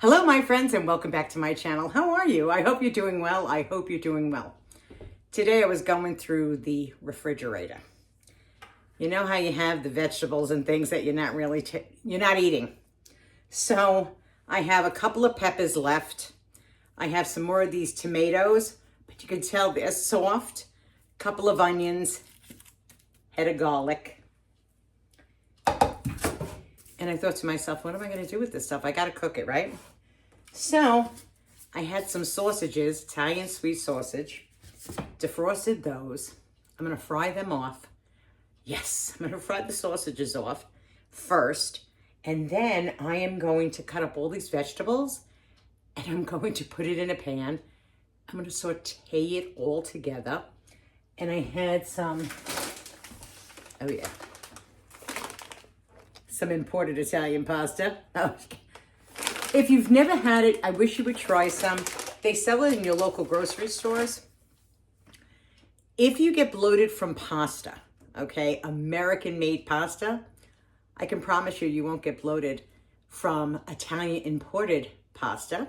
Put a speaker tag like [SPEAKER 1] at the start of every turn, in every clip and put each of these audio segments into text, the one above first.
[SPEAKER 1] Hello, my friends, and welcome back to my channel. How are you? I hope you're doing well. I hope you're doing well. Today I was going through the refrigerator. You know how you have the vegetables and things that you're not eating. So I have a couple of peppers left. I have some more of these tomatoes, but you can tell they're soft. A couple of onions, head of garlic. And I thought to myself, what am I going to do with this stuff? I got to cook it, right? So I had some sausages, Italian sweet sausage, defrosted those. I'm going to fry them off. Yes, I'm going to fry the sausages off first. And then I am going to cut up all these vegetables and I'm going to put it in a pan. I'm going to saute it all together. And I had some, some imported Italian pasta. If you've never had it, I wish you would try some. They sell it in your local grocery stores. If you get bloated from pasta, okay, American-made pasta, I can promise you, you won't get bloated from Italian imported pasta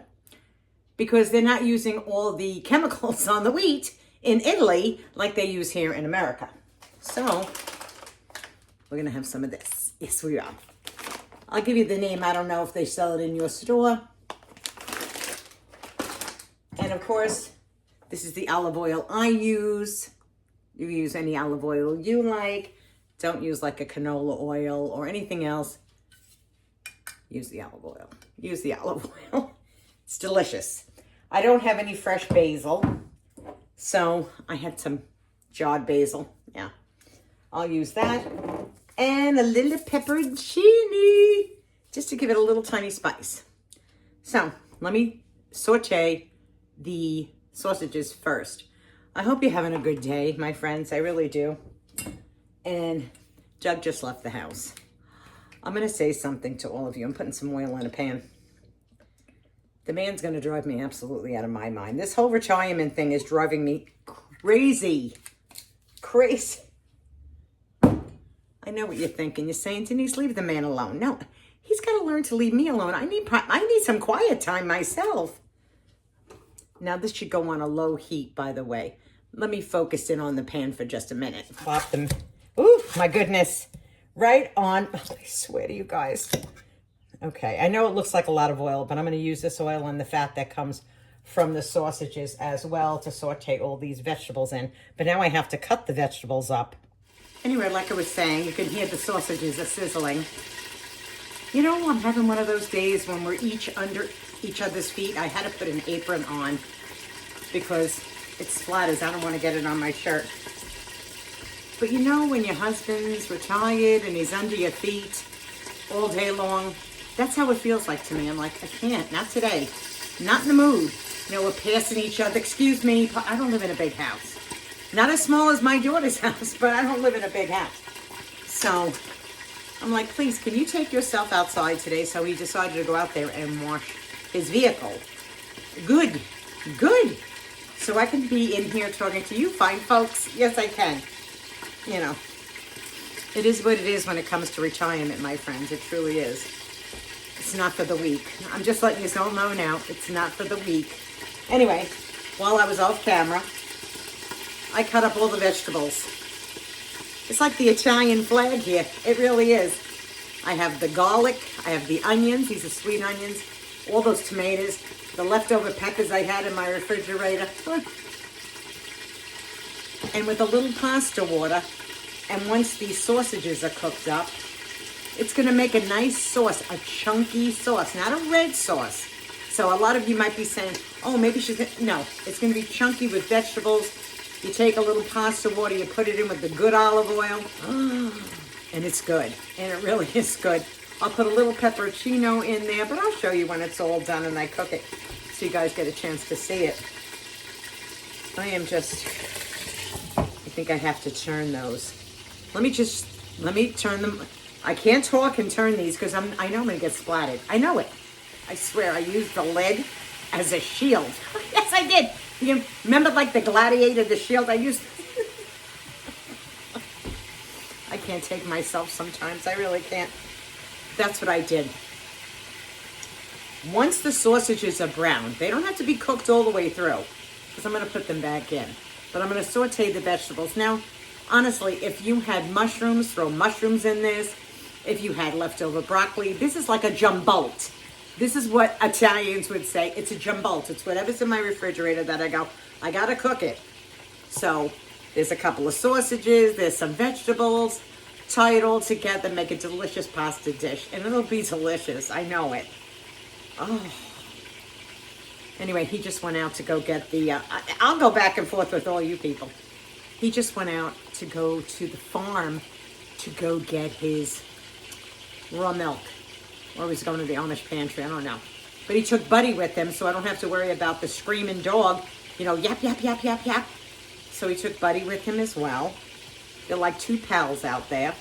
[SPEAKER 1] because they're not using all the chemicals on the wheat in Italy like they use here in America. So we're gonna have some of this. Yes, we are. I'll give you the name. I don't know if they sell it in your store. And of course, this is the olive oil I use. You use any olive oil you like. Don't use like a canola oil or anything else. Use the olive oil. Use the olive oil. It's delicious. I don't have any fresh basil, so I had some jarred basil. Yeah, I'll use that. And a little pepperoncini, just to give it a little tiny spice. So let me saute the sausages first. I hope you're having a good day, my friends. I really do. And Doug just left the house. I'm going to say something to all of you. I'm putting some oil in a pan. The man's going to drive me absolutely out of my mind. This whole retirement thing is driving me crazy. Crazy. I know what you're thinking. You're saying, Denise, leave the man alone. No, he's got to learn to leave me alone. I need some quiet time myself. Now, this should go on a low heat, by the way. Let me focus in on the pan for just a minute. Pop them. Ooh, my goodness. Right on. Oh, I swear to you guys. Okay, I know it looks like a lot of oil, but I'm going to use this oil and the fat that comes from the sausages as well to saute all these vegetables in. But now I have to cut the vegetables up. Anyway, like I was saying, you can hear the sausages are sizzling. You know, I'm having one of those days when we're each under each other's feet. I had to put an apron on because it splatters. I don't want to get it on my shirt. But you know, when your husband's retired and he's under your feet all day long, that's how it feels like to me. I'm like, I can't, not today, not in the mood. You know, we're passing each other. Excuse me, I don't live in a big house. Not as small as my daughter's house, but I don't live in a big house. So I'm like, please, can you take yourself outside today? So he decided to go out there and wash his vehicle. Good. So I can be in here talking to you fine folks. Yes, I can. You know, it is what it is when it comes to retirement, my friends. It truly is. It's not for the weak. I'm just letting you all know now, it's not for the weak. Anyway, while I was off camera, I cut up all the vegetables. It's like the Italian flag here. It really is. I have the garlic. I have the onions. These are sweet onions. All those tomatoes. The leftover peppers I had in my refrigerator. And with a little pasta water, and once these sausages are cooked up, it's going to make a nice sauce, a chunky sauce, not a red sauce. So a lot of you might be saying, oh, maybe she's going to... No, it's going to be chunky with vegetables. You take a little pasta water, you put it in with the good olive oil, and it's good. And it really is good. I'll put a little pepperoncino in there, but I'll show you when it's all done and I cook it so you guys get a chance to see it. I think I have to turn those. Let me turn them. I can't talk and turn these because I know I'm going to get splattered. I know it. I swear, I used the lid as a shield. Yes, I did. You remember like the gladiator, the shield I used? I can't take myself sometimes. I really can't. That's what I did. Once the sausages are brown, they don't have to be cooked all the way through, because I'm going to put them back in. But I'm going to saute the vegetables. Now, honestly, if you had mushrooms, throw mushrooms in this. If you had leftover broccoli, this is like a jumbolt. This is what Italians would say. It's a jumbolt. It's whatever's in my refrigerator that I go, I got to cook it. So there's a couple of sausages. There's some vegetables. Tie it all together, make a delicious pasta dish. And it'll be delicious. I know it. Oh. Anyway, he just went out to go get the... I'll go back and forth with all you people. He just went out to go to the farm to go get his raw milk. Or he's going to the Amish pantry. I don't know. But he took Buddy with him, so I don't have to worry about the screaming dog. You know, yap, yap, yap, yap, yap. So he took Buddy with him as well. They're like two pals out there.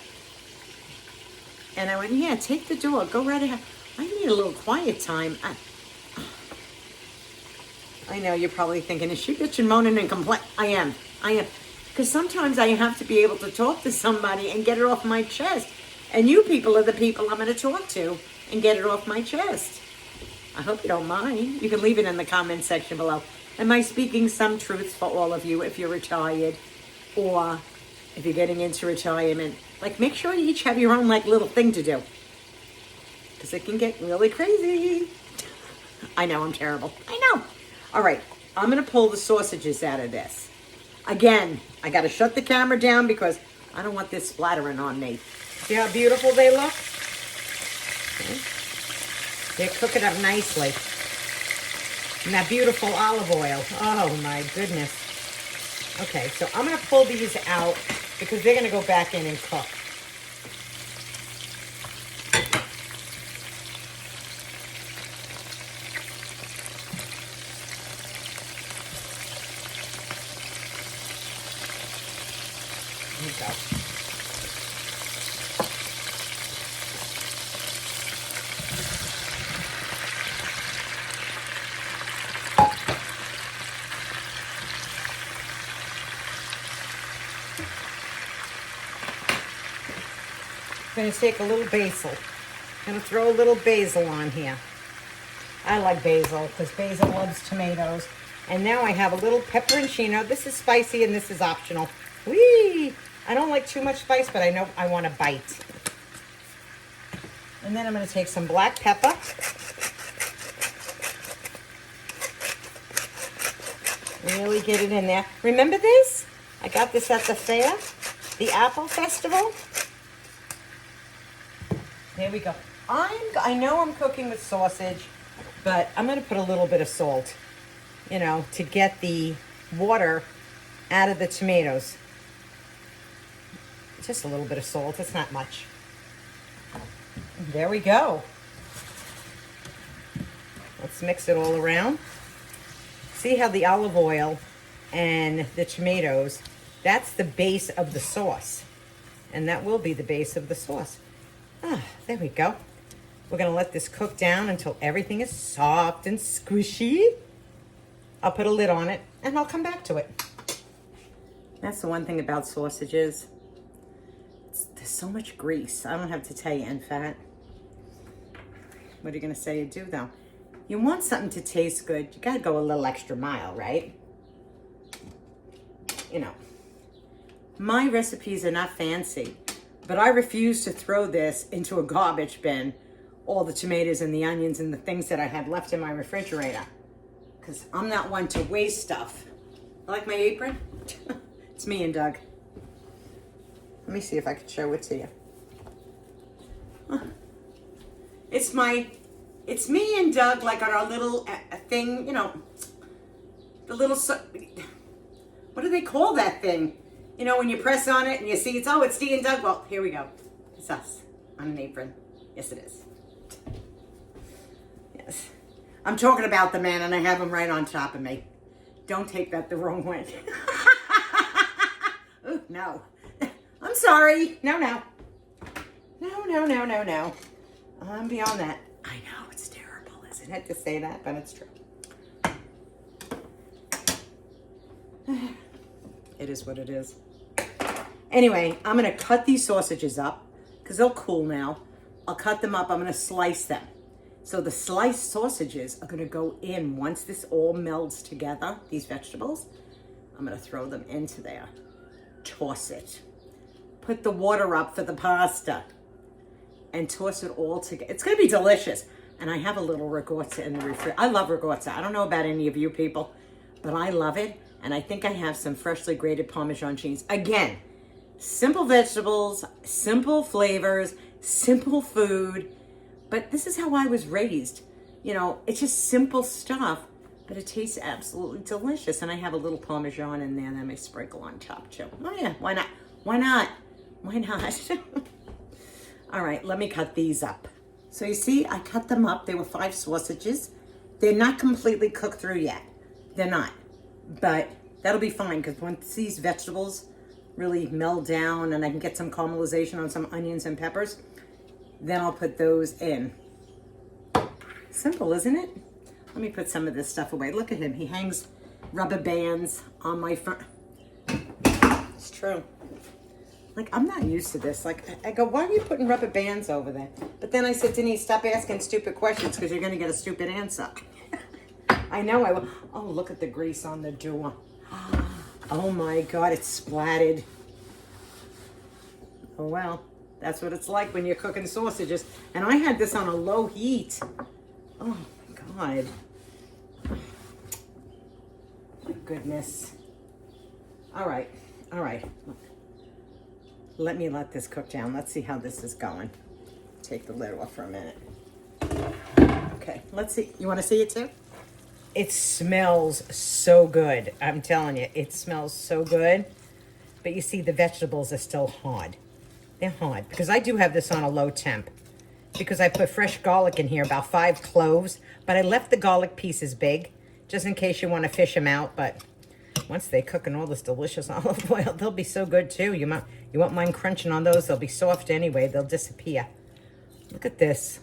[SPEAKER 1] And I went, yeah, take the dog. Go right ahead. I need a little quiet time. I know you're probably thinking, is she bitching, moaning, and complaining? I am. Because sometimes I have to be able to talk to somebody and get it off my chest. And you people are the people I'm going to talk to and get it off my chest. I hope you don't mind. You can leave it in the comment section below. Am I speaking some truths for all of you if you're retired or if you're getting into retirement? Like, make sure you each have your own, like, little thing to do. Because it can get really crazy. I know, I'm terrible. I know. All right, I'm going to pull the sausages out of this. Again, I got to shut the camera down because I don't want this splattering on me. See how beautiful they look? Okay. They're cooking up nicely. And that beautiful olive oil. Oh, my goodness. Okay, so I'm going to pull these out because they're going to go back in and cook. There you go. I'm going to take a little basil. I'm going to throw a little basil on here. I like basil because basil loves tomatoes. And now I have a little pepperoncino. This is spicy and this is optional. Whee! I don't like too much spice, but I know I want a bite. And then I'm going to take some black pepper. Really get it in there. Remember this? I got this at the fair, the Apple Festival. There we go. I know I'm cooking with sausage, but I'm going to put a little bit of salt, you know, to get the water out of the tomatoes. Just a little bit of salt. It's not much. There we go. Let's mix it all around. See how the olive oil and the tomatoes, that's the base of the sauce. And that will be the base of the sauce. Ah, there we go. We're going to let this cook down until everything is soft and squishy. I'll put a lid on it and I'll come back to it. That's the one thing about sausages. There's so much grease. I don't have to tell you, and fat. What are you going to say you do, though? You want something to taste good, you got to go a little extra mile, right? You know, my recipes are not fancy, but I refuse to throw this into a garbage bin, all the tomatoes and the onions and the things that I have left in my refrigerator, because I'm not one to waste stuff. I like my apron. It's me and Doug. Let me see if I can show it to you. It's me and Doug, like on our little thing, you know, the little, what do they call that thing? You know, when you press on it and you see it's Dee and Doug. Well, here we go. It's us on an apron. Yes, it is. Yes. I'm talking about the man and I have him right on top of me. Don't take that the wrong way. Ooh, no. I'm sorry. No. No. I'm beyond that. I know, it's terrible, isn't it, to say that, but it's true. It is what it is. Anyway, I'm going to cut these sausages up because they'll cool now. I'll cut them up. I'm going to slice them. So the sliced sausages are gonna go in once this all melds together, these vegetables. I'm gonna throw them into there. Toss it. Put the water up for the pasta and toss it all together. It's gonna be delicious. And I have a little ricotta in the refrigerator. I love ricotta. I don't know about any of you people, but I love it. And I think I have some freshly grated Parmesan cheese. Again, simple vegetables, simple flavors, simple food. But this is how I was raised. You know, it's just simple stuff, but it tastes absolutely delicious. And I have a little Parmesan in there that I may sprinkle on top too. Oh yeah, why not? Why not? Why not? All right, let me cut these up. So you see, I cut them up. They were 5 sausages. They're not completely cooked through yet. They're not. But that'll be fine because once these vegetables really meld down and I can get some caramelization on some onions and peppers, then I'll put those in. Simple, isn't it? Let me put some of this stuff away. Look at him. He hangs rubber bands on my front. It's true. Like, I'm not used to this. Like, I go, why are you putting rubber bands over there? But then I said, Denise, stop asking stupid questions because you're going to get a stupid answer. I know I will. Oh, look at the grease on the door. Oh my God, it's splattered. Oh well, that's what it's like when you're cooking sausages. And I had this on a low heat. Oh my God. My goodness. All right. Let me let this cook down. Let's see how this is going. Take the lid off for a minute. Okay, let's see. You want to see it too? It smells so good. I'm telling you, it smells so good. But you see, the vegetables are still hard. They're hard because I do have this on a low temp. Because I put fresh garlic in here, about 5 cloves. But I left the garlic pieces big, just in case you want to fish them out. But once they cook in all this delicious olive oil, they'll be so good too. You won't mind crunching on those. They'll be soft anyway. They'll disappear. Look at this.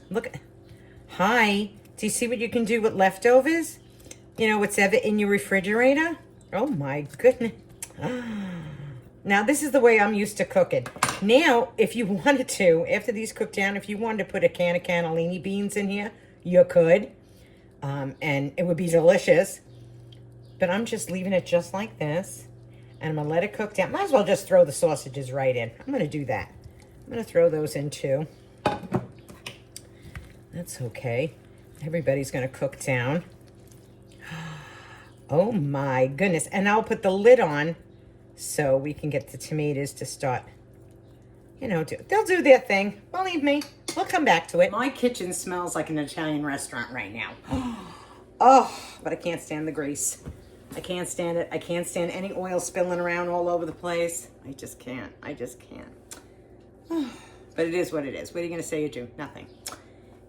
[SPEAKER 1] Hi. Do you see what you can do with leftovers? You know, what's ever in your refrigerator? Oh my goodness. Now, this is the way I'm used to cooking. Now, if you wanted to, after these cook down, if you wanted to put a can of cannellini beans in here, you could. And it would be delicious. But I'm just leaving it just like this. And I'm going to let it cook down. Might as well just throw the sausages right in. I'm going to do that. I'm going to throw those in too. That's okay. Everybody's going to cook down. Oh my goodness. And I'll put the lid on so we can get the tomatoes to start, you know, they'll do their thing. Believe me, we'll come back to it. My kitchen smells like an Italian restaurant right now. Oh, but I can't stand the grease. I can't stand it. I can't stand any oil spilling around all over the place. I just can't. But it is what it is. What are you going to say or do? Nothing.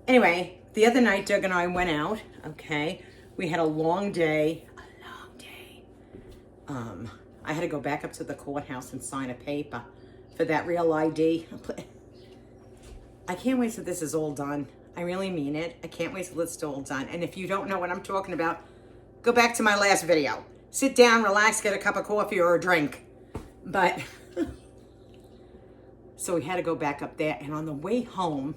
[SPEAKER 1] Anyway, the other night, Doug and I went out, okay? We had a long day. I had to go back up to the courthouse and sign a paper for that real ID. I can't wait till this is all done. I really mean it. I can't wait till it's all done. And if you don't know what I'm talking about, go back to my last video. Sit down, relax, get a cup of coffee or a drink. But, so we had to go back up there. And on the way home,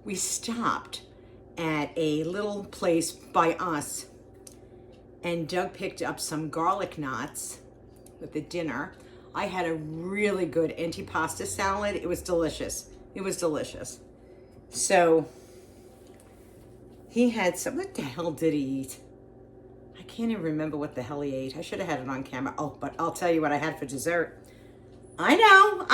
[SPEAKER 1] we stopped at a little place by us. And Doug picked up some garlic knots with the dinner. I had a really good antipasta salad. It was delicious. So he had some, what the hell did he eat? I can't even remember what the hell he ate. I should have had it on camera. Oh, but I'll tell you what I had for dessert. I know.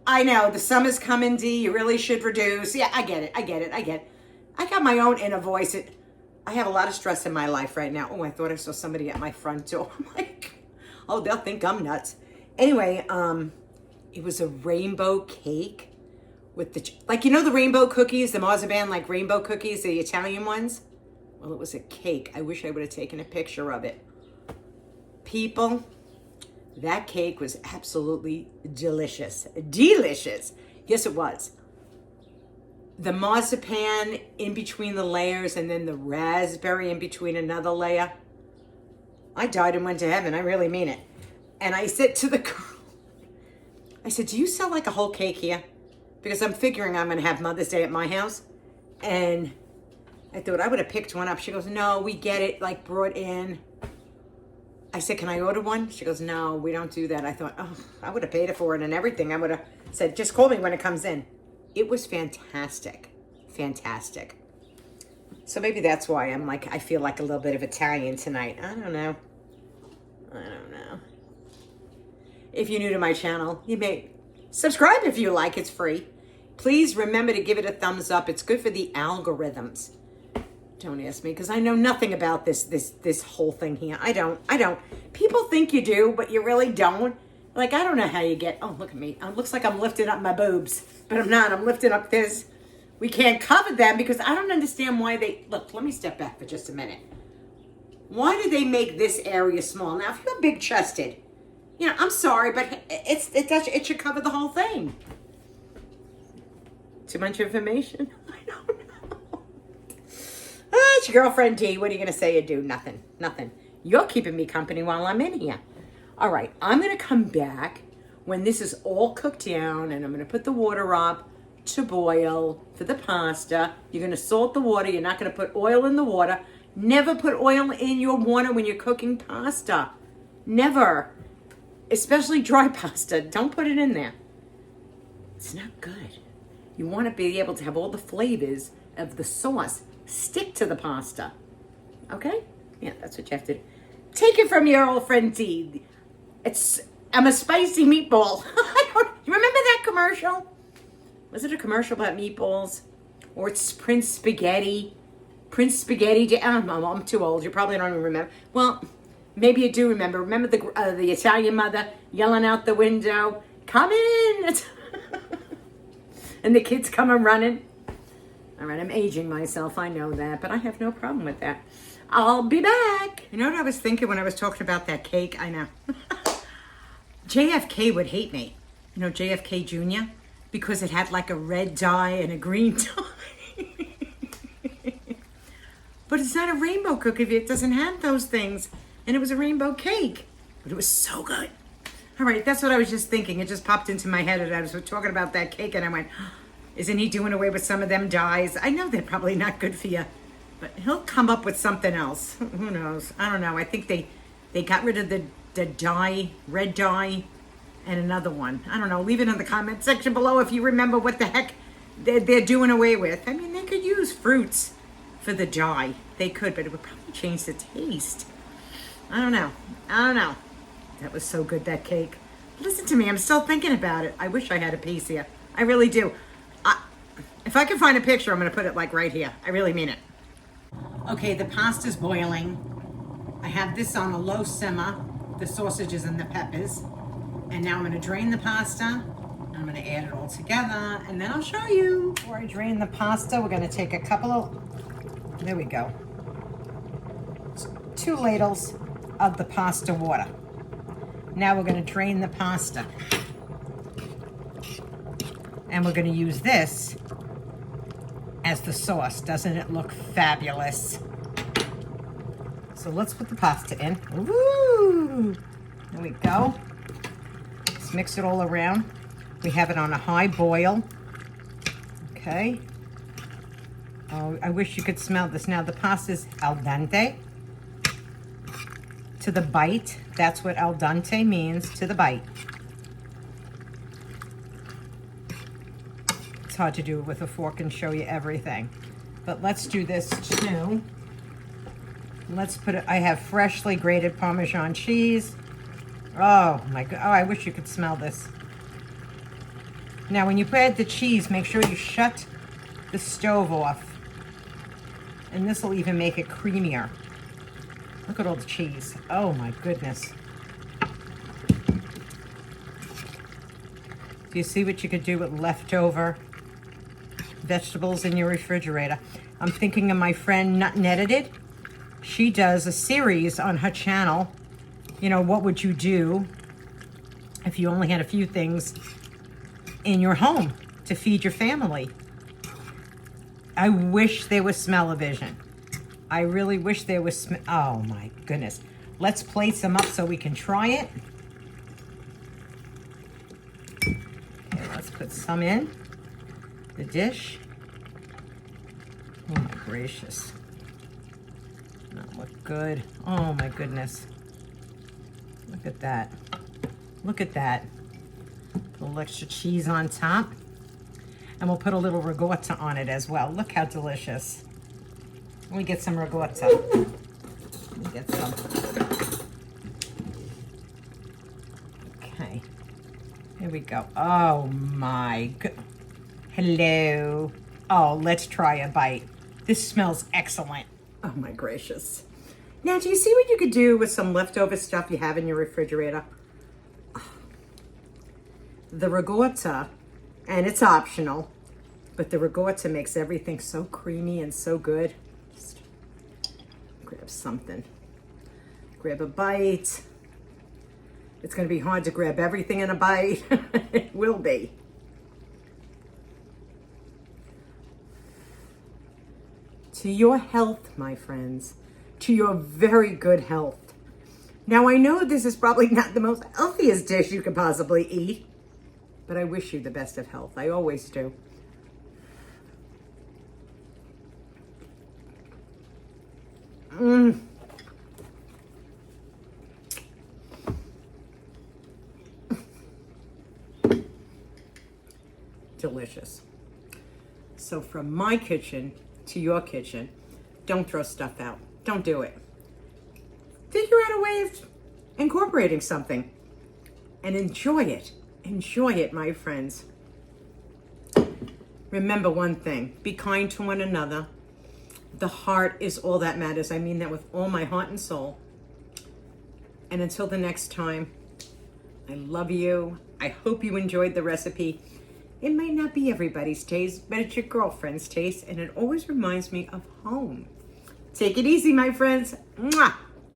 [SPEAKER 1] I know. The summer's coming, Dee. You really should reduce. Yeah, I get it. I got my own inner voice. I have a lot of stress in my life right now. Oh, I thought I saw somebody at my front door. I'm like, oh, they'll think I'm nuts. Anyway, it was a rainbow cake with the, like, you know the rainbow cookies, the marzipan, like rainbow cookies, the Italian ones? Well, it was a cake. I wish I would have taken a picture of it. People, that cake was absolutely delicious. Delicious. Yes, it was. The marzipan in between the layers and then the raspberry in between another layer. I died and went to heaven. I really mean it. And I said to the girl, I said, do you sell like a whole cake here? Because I'm figuring I'm going to have Mother's Day at my house. And I thought I would have picked one up. She goes, no, we get it like brought in. I said, can I order one? She goes, no, we don't do that. I thought, oh, I would have paid for it and everything. I would have said, just call me when it comes in. It was fantastic. Fantastic. So maybe that's why I'm like, I feel like a little bit of Italian tonight. I don't know. If you're new to my channel, you may subscribe if you like. It's free. Please remember to give it a thumbs up. It's good for the algorithms. Don't ask me because I know nothing about this whole thing here. I don't. People think you do, but you really don't. Like, I don't know how you get, oh, look at me. It looks like I'm lifting up my boobs, but I'm not. I'm lifting up this. We can't cover them because I don't understand why they, look, let me step back for just a minute. Why do they make this area small? Now, if you're big chested, you know, I'm sorry, but it should cover the whole thing. Too much information? I don't know. It's your girlfriend D. What are you going to say or do? Nothing. Nothing. You're keeping me company while I'm in here. All right. I'm going to come back when this is all cooked down, and I'm going to put the water up to boil for the pasta. You're going to salt the water. You're not going to put oil in the water. Never put oil in your water when you're cooking pasta. Never. Especially dry pasta. Don't put it in there. It's not good. You want to be able to have all the flavors of the sauce stick to the pasta. Okay? Yeah, that's what you have to do. Take it from your old friend D. I'm a spicy meatball. You remember that commercial? Was it a commercial about meatballs? Or it's Prince Spaghetti? Prince Spaghetti. I'm too old. You probably don't even remember. Well, maybe you do remember. Remember the Italian mother yelling out the window, "Come in!" And the kids come and running. All right, I'm aging myself. I know that, but I have no problem with that. I'll be back. You know what I was thinking when I was talking about that cake? I know. JFK would hate me. You know, JFK Jr., because it had like a red dye and a green dye. But it's not a rainbow cookie if it doesn't have those things. And it was a rainbow cake. But it was so good. All right, that's what I was just thinking. It just popped into my head, and I was talking about that cake, and I went, isn't he doing away with some of them dyes? I know they're probably not good for you, but he'll come up with something else. Who knows? I don't know. I think they got rid of the dye, red dye, and another one. I don't know. Leave it in the comment section below if you remember what the heck they're doing away with. I mean, they could use fruits for the dye. They could, but it would probably change the taste. I don't know. That was so good, that cake. Listen to me. I'm still thinking about it. I wish I had a piece here. I really do. If I can find a picture, I'm going to put it like right here. I really mean it. Okay, the pasta's boiling. I have this on a low simmer, the sausages and the peppers. And now I'm going to drain the pasta. I'm going to add it all together, and then I'll show you. Before I drain the pasta, we're going to take a couple of, there we go, 2 ladles of the pasta water. Now we're going to drain the pasta. And we're going to use this as the sauce. Doesn't it look fabulous? So let's put the pasta in. Woo! There we go. Let's mix it all around. We have it on a high boil. Okay. Oh, I wish you could smell this. Now the pasta's al dente. To the bite. That's what al dente means, to the bite. It's hard to do it with a fork and show you everything. But let's do this too. Let's put it, I have freshly grated Parmesan cheese. Oh my God, oh, I wish you could smell this. Now when you add the cheese, make sure you shut the stove off. And this will even make it creamier. Look at all the cheese. Oh my goodness. Do you see what you could do with leftover vegetables in your refrigerator? I'm thinking of my friend Nut and Edited. She does a series on her channel. You know, what would you do if you only had a few things in your home to feed your family? I wish there was smell-o-vision. I really wish there was oh my goodness. Let's place them up so we can try it. Okay, let's put some in the dish. Oh my gracious. That look good. Oh my goodness. Look at that. Look at that. Put a little extra cheese on top. And we'll put a little ricotta on it as well. Look how delicious. Let me get some ricotta. Let me get some. Okay. Here we go. Oh my god. Hello. Oh, let's try a bite. This smells excellent. Oh my gracious. Now, do you see what you could do with some leftover stuff you have in your refrigerator? The ricotta, and it's optional, but the ricotta makes everything so creamy and so good. Just grab something. Grab a bite. It's going to be hard to grab everything in a bite. It will be. To your health, my friends. To your very good health. Now, I know this is probably not the most healthiest dish you could possibly eat, but I wish you the best of health. I always do. Delicious. So from my kitchen to your kitchen, don't throw stuff out. Don't do it. Figure out a way of incorporating something and enjoy it. Enjoy it, my friends. Remember one thing, be kind to one another. The heart is all that matters. I mean that with all my heart and soul. And until the next time, I love you. I hope you enjoyed the recipe. It might not be everybody's taste, but it's your girlfriend's taste, and it always reminds me of home. Take it easy, my friends. Mwah!